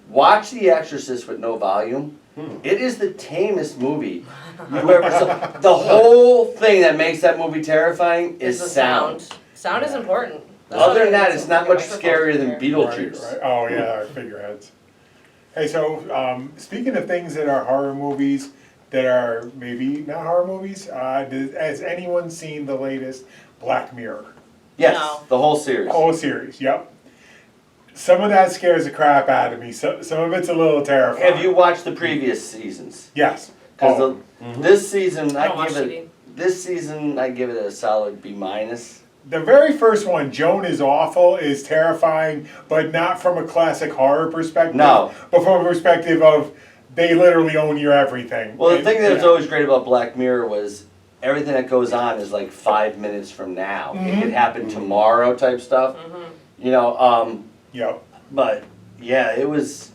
Watch The Exorcist with no volume. It is the tamest movie you ever saw. The whole thing that makes that movie terrifying is the sound. Sound is important. That's Other why than that, it's it's not much microphones scarier in than there. Beetlejuice. Right. Oh, yeah, our figureheads. Hey, so speaking of things that are horror movies that are maybe not horror movies, has anyone seen the latest Black Mirror? Yes, No. the whole series. Whole series, yep. Some of that scares the crap out of me. Some of it's a little terrifying. Have you watched the previous seasons? Yes. Because Oh, this season, I don't watch give TV. it. This season, I give it a solid B-. the very first one, Joan is awful, is terrifying, but not from a classic horror perspective. No. But from a perspective of they literally own your everything. Well, the And- thing that was yeah. always great about Black Mirror was everything that goes on is like 5 minutes from now. It could happen tomorrow type stuff. You know, Yep. but yeah, it was.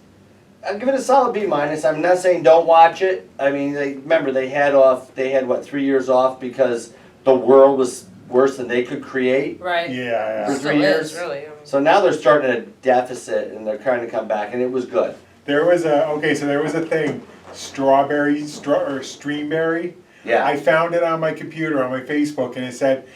I'll give it a solid B-. I'm not saying don't watch it. I mean, remember they had what 3 years off because the world was worse than they could create. Right. Yeah, For yeah. Still 3 is, years. really. So now they're starting a deficit and they're trying to come back, and it was good. There was a thing, Streamberry. Yeah. I found it on my computer, on my Facebook, and it said,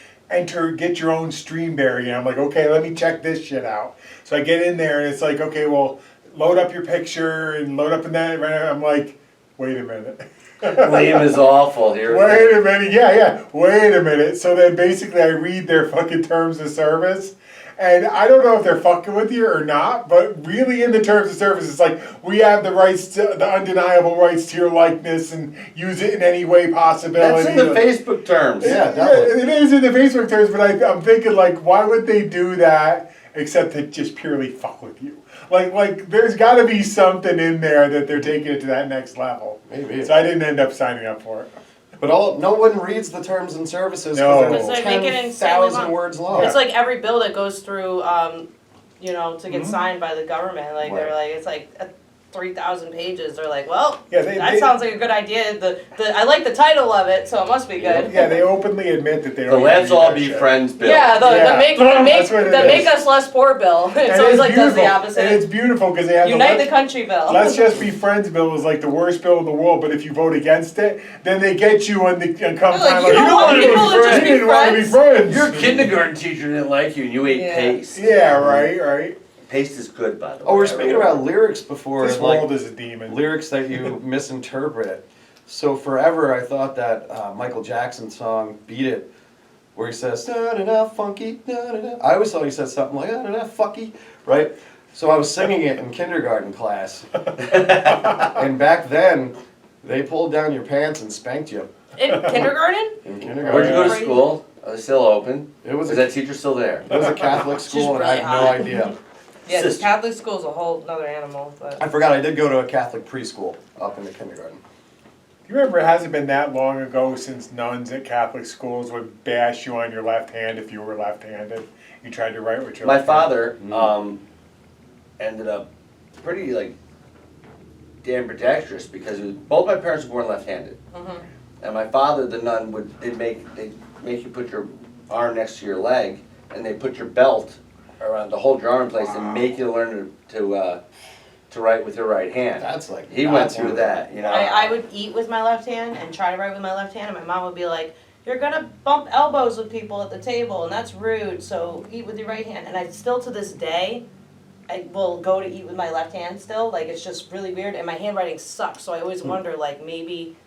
get your own Streamberry. And I'm like, okay, let me check this shit out. So I get in there, and it's like, okay, well, load up your picture and load up in that. Right? I'm like, wait a minute. Liam is awful here. Wait a minute, yeah, wait a minute. So then basically I read their fucking terms of service, and I don't know if they're fucking with you or not, but really in the terms of service, it's like, we have the rights to, the undeniable rights to your likeness and use it in any way possibility. That's in the Facebook terms. Yeah, Yeah, definitely. it is in the Facebook terms, but I'm thinking like, why would they do that except to just purely fuck with you? Like there's got to be something in there that they're taking it to that next level. Maybe. So I didn't end up signing up for it. But no one reads the terms and services No. because Because they're they make it insanely 10,000 long. words long. It's like every bill that goes through, you know, to get Mhm. signed by the government. Like they're Right. like, it's like 3,000 pages. They're like, well, Yeah, that sounds like a good idea. I like the title of it, so it must be good. Yeah, they openly admit that they The don't. let's read all that be shit. friends bill. Yeah, the Yeah. make That's what it make is. us less poor bill. It's And always it's like does the beautiful. opposite. And it's beautiful because they have Unite the the country bill. Let's Just Be Friends bill is like the worst bill in the world, but if you vote against it, then they get you and come They're like, time you don't want wanna people to be just friends. be You didn't want to be friends. Your kindergarten teacher didn't like you and you ate Yeah. paste. Yeah, right. Paste is good, by the way. Oh, we're speaking about lyrics before. This like, world is a demon. lyrics that you misinterpret. So forever I thought that Michael Jackson song "Beat It," where he says da da da funky da da da. I always thought he said something like da da da fucky, right? So I was singing it in kindergarten class, and back then they pulled down your pants and spanked you In kindergarten? in Where'd kindergarten. you go to school? Are they still open? It was Is a, that teacher still there? it was a Catholic school, and I really had no hot. idea. Yeah, the Sister. Catholic school's a whole other animal. But I forgot I did go to a Catholic preschool up in the kindergarten. You remember it hasn't been that long ago since nuns at Catholic schools would bash you on your left hand if you were left-handed. You tried to write with your My left hand. father Mm. ended up pretty like damn protectorous because both my parents were born left-handed, Mhm. and my father, the nun, they'd make you put your arm next to your leg, and they put your belt around to hold your arm in place and make you learn to write with your right hand. That's like He went through that, you know. I would eat with my left hand and try to write with my left hand, and my mom would be like, "You're gonna bump elbows with people at the table, and that's rude. So eat with your right hand." And I still, to this day, I will go to eat with my left hand still. Like it's just really weird, and my handwriting sucks. So I always wonder, like maybe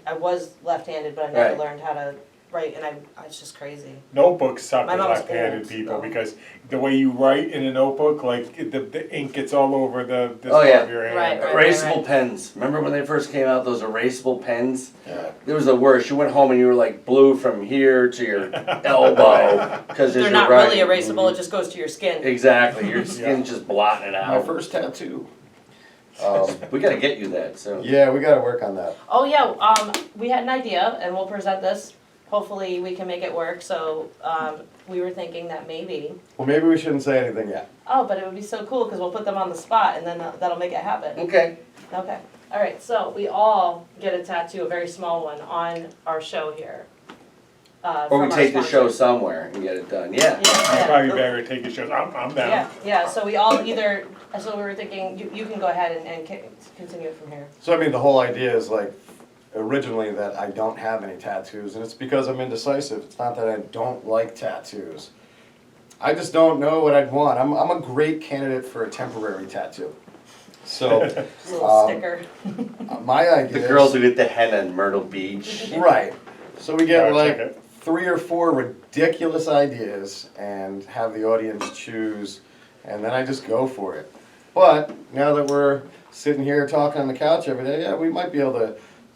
I was left-handed, but I never Right. learned how to write, and it's just crazy. Notebooks suck My with mom's left-handed old, people so. because the way you write in a notebook, like the ink gets all over the Oh, top yeah. of your hand. Right. Erasable pens. Remember when they first came out, those erasable pens? Yeah. It was the worst. You went home and you were like blue from here to your elbow because They're not really erasable. It just goes to your skin. Exactly. Your skin's just blotting it My out. first tattoo. We gotta get you that soon. Yeah, we gotta work on that. Oh yeah, we had an idea, and we'll present this. Hopefully, we can make it work. So we were thinking that maybe. Well, maybe we shouldn't say anything yet. Oh, but it would be so cool because we'll put them on the spot, and then that'll make it happen. Okay. Okay. All right. So we all get a tattoo, a very small one, on our show here. Or we from our take the show sponsor. somewhere and get it done. Yeah. It's Yeah. probably better to take a show. I'm down. Yeah. So we all either. So we were thinking you can go ahead and continue it from here. So I mean, the whole idea is like originally that I don't have any tattoos, and it's because I'm indecisive. It's not that I don't like tattoos. I just don't know what I'd want. I'm a great candidate for a temporary tattoo. So Just a little sticker. my idea The girls is, who get the henna in Myrtle Beach. right. So we get Gotta check like it. 3 or 4 ridiculous ideas and have the audience choose, and then I just go for it. But now that we're sitting here talking on the couch every day, yeah, we might be able to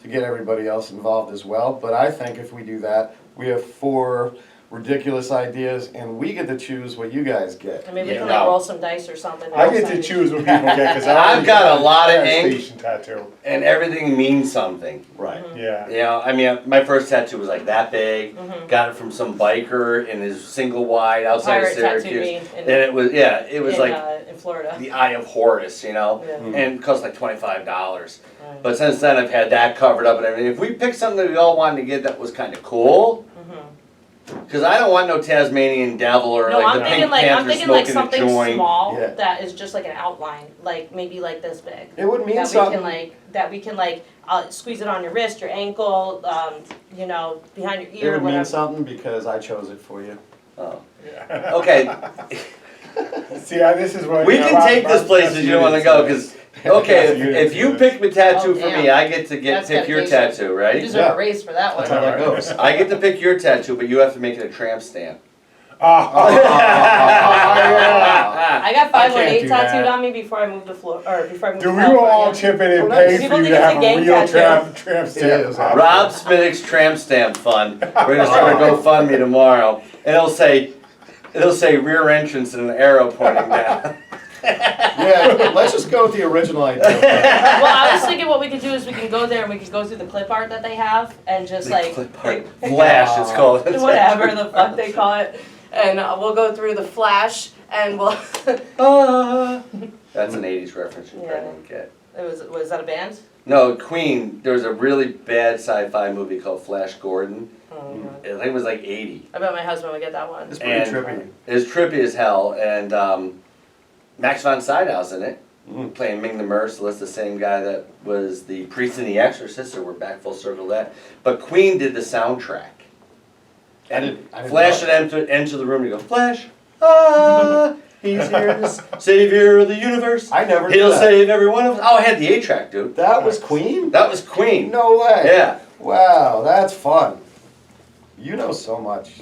get everybody else involved as well. But I think if we do that, we have 4 ridiculous ideas, and we get to choose what you guys get. And maybe we Yeah, can no. like roll some dice or something. I get to choose what people get because I've got a lot of ink. station tattoo. And everything means something. Right. Yeah. You know, I mean, my first tattoo was like that big. Mhm. Got it from some biker in his single wide outside of Pirate tattooed Syracuse. me And it was, yeah, it was like in Florida. the Eye of Horus, you know? Yeah. And it cost like $25. Right. But since then, I've had that covered up and everything. If we picked something that we all wanted to get that was kind of cool, Mhm. because I don't want no Tasmanian devil or No, like I'm the thinking Pink like Panther smoking something a joint. small Yeah. that is just like an outline, like maybe like this big. It would mean That something. we can squeeze it on your wrist, your ankle, you know, behind your It ear, would mean whatever. something because I chose it for you. Oh. Yeah. Okay, See, this is what we you know, can take I'm- this places you don't want to go because. Okay, if you pick the tattoo Oh, for me, damn. I get to That's pick your dedication. tattoo, You right? deserve Yeah. a raise for that one. That's how that goes. I get to pick your tattoo, but you have to make it a tramp stamp. yeah. I got I can't 518 do tattooed that. on me before I moved to Florida, or before I moved Dude, to we will all California. chip in and Oh, pay nice. for People you think to it's a have a gang real tattoo. tramp It stamp. is. Rob Smittix Tramp Stamp Fund. We're gonna start a GoFundMe tomorrow, and it'll say rear entrance and an arrow pointing down. Yeah, let's just go with the original idea. Well, I was thinking what we could do is we can go there and we could go through the clip art that they have and just like Flash, it's called. whatever the fuck they call it, and we'll go through the Flash and we'll. That's an 80s reference you Yeah. probably didn't get. Was that a band? No, Queen, there was a really bad sci-fi movie called Flash Gordon. Oh, God. I think it was like 80. I bet my husband would get that one. It's pretty And trippy. It was trippy as hell, and Max von Sydow's in it, Mm. playing Ming the Merciless, the same guy that was the priest in The Exorcist, so we're back full circle to that. But Queen did the soundtrack. I And didn't Flash know would enter the room and go, Flash, ah, he's here to savior of the universe. I never knew He'll that. save every one of us. Oh, I had the 8-track, dude. That was Queen? That was Queen. No way. Yeah. Wow, that's fun. You know so much.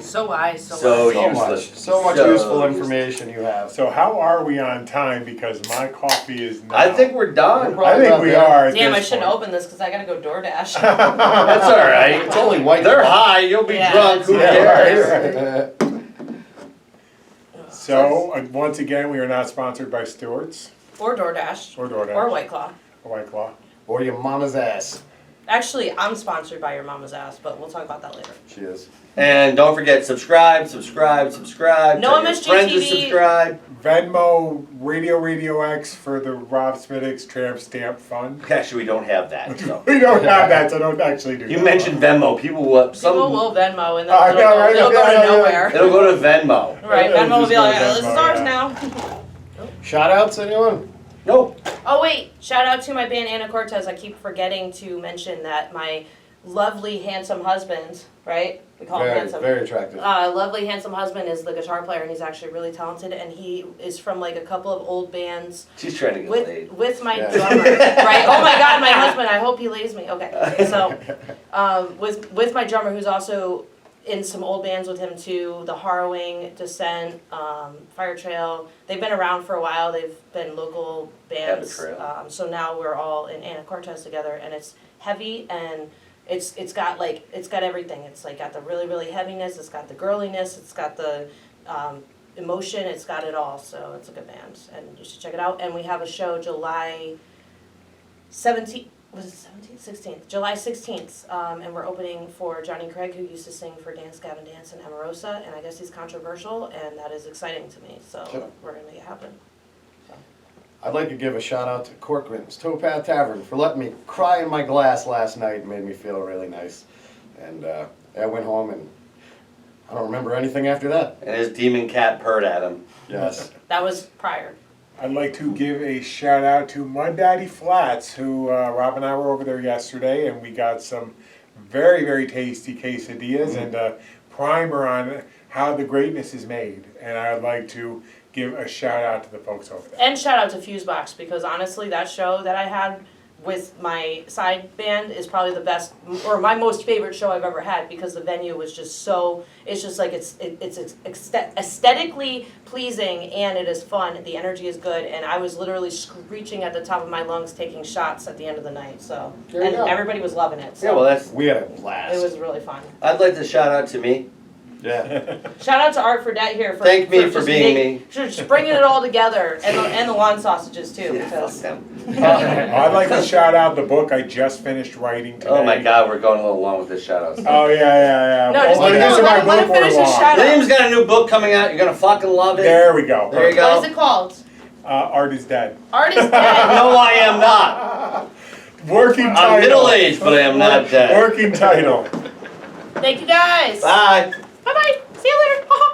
So wise, so So wise. So useless. much. So much So useful useless. information you have. So how are we on time? Because my coffee is now. I think we're done. I think we are. At Damn, I this shouldn't point. open this because I gotta go DoorDash. That's all right. It's only white. They're high. You'll be Yeah, drunk. Who that's cares? right. So once again, we are not sponsored by Stewart's Or DoorDash. or DoorDash Or White Claw. or White Claw. Or your mama's ass. Actually, I'm sponsored by your mama's ass, but we'll talk about that later. She is. And don't forget, subscribe. No Tell your MSG friends to TV. subscribe. Venmo, RadioRadioX for the Rob Smittix Tramp Stamp Fund. Actually, we don't have that. So. We don't have that, so don't actually do You that. mentioned Venmo. People will. People will Venmo and then I it'll, know, go, I know, it'll go yeah, to yeah, yeah. nowhere. It'll go to Venmo. Right, It'll Venmo will just be go like, to this is Venmo, ours yeah. now. Shout outs, anyone? Nope. Oh wait, shout out to my band Anna Cortez. I keep forgetting to mention that my lovely, handsome husband, right? We call him Very, handsome. very attractive. Lovely, handsome husband is the guitar player, and he's actually really talented. And he is from like a couple of old bands She's trying to get laid. with my Yeah. drummer, right? Oh my God, my husband! I hope he lays me. Okay, so with my drummer, who's also in some old bands with him too, The Harrowing, Descent, Fire Trail. They've been around for a while. They've been local bands. Trail. So now we're all in Anna Cortez together, and it's heavy and it's got everything. It's like got the really heaviness. It's got the girliness. It's got the emotion. It's got it all. So it's a good band, and you should check it out. And we have a show July 17th. Was it 17th? 16th. July 16th. And we're opening for Johnny Craig, who used to sing for Dance Gavin Dance and Omarosa, and I guess he's controversial, and that is exciting to me. So Sure. we're gonna make it happen. I'd like to give a shout out to Corcoran's Towpath Tavern for letting me cry in my glass last night. It made me feel really nice. And I went home and I don't remember anything after that. And his demon cat purred at him. Yes. That was prior. I'd like to give a shout out to Mud Daddy Flats, who Rob and I were over there yesterday, and we got some very tasty quesadillas and a primer on how the greatness is made. And I'd like to give a shout out to the folks over there. And shout out to Fusebox, because honestly, that show that I had with my side band is probably the best, or my most favorite show I've ever had, because the venue was just so, it's just like, it's aesthetically pleasing, and it is fun, the energy is good, and I was literally screeching at the top of my lungs taking shots at the end of the night, so, There you and go. everybody was loving it, so. Yeah, well, that's. We had a blast. It was really fun. I'd like to shout out to me. Yeah. Shout out to Art Fredette here for Thank me for just being me. just bringing it all together, and the lawn sausages too, Yeah, because. fuck them. I'd like to shout out the book I just finished writing today. Oh my God, we're going a little long with this shout out. Oh yeah. No, just Well, keep this going. is my Let him book finish we're his long. shout out. Liam's got a new book coming out. You're gonna fucking love it. There we go. There you go. What is it called? Art is dead. Art is dead. No, I am not. Working title. I'm middle-aged, but I am not dead. Working title. Thank you guys. Bye. Bye bye. See you later.